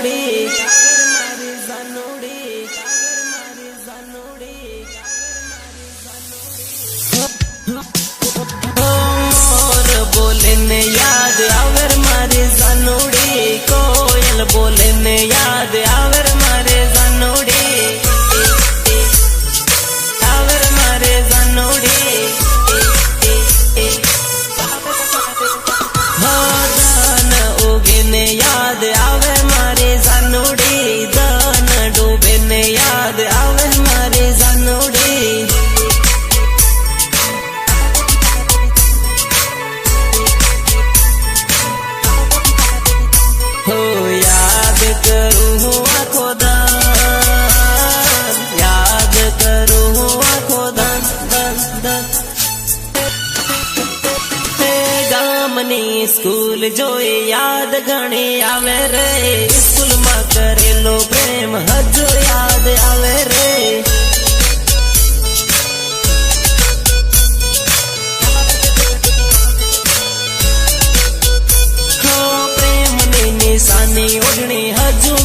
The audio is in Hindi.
जानोड़ी मोर बोले ने याद आवर मारे जानोड़ी कोयल बोले ने याद आवर मारे जानोड़ी आवर मारे जानोड़ी दान उगे ने याद आवे मारे जानोड़ी दान डूबे ने याद आवे मारे जानोड़ी हो याद करूँ आँखों दान याद करूँ आँखों दान दान दान गामनी स्कूल जोए याद घणी आवे रे स्कूल में करेलो प्रेम हजो याद आवे रे निशानी ओढ़नी हजू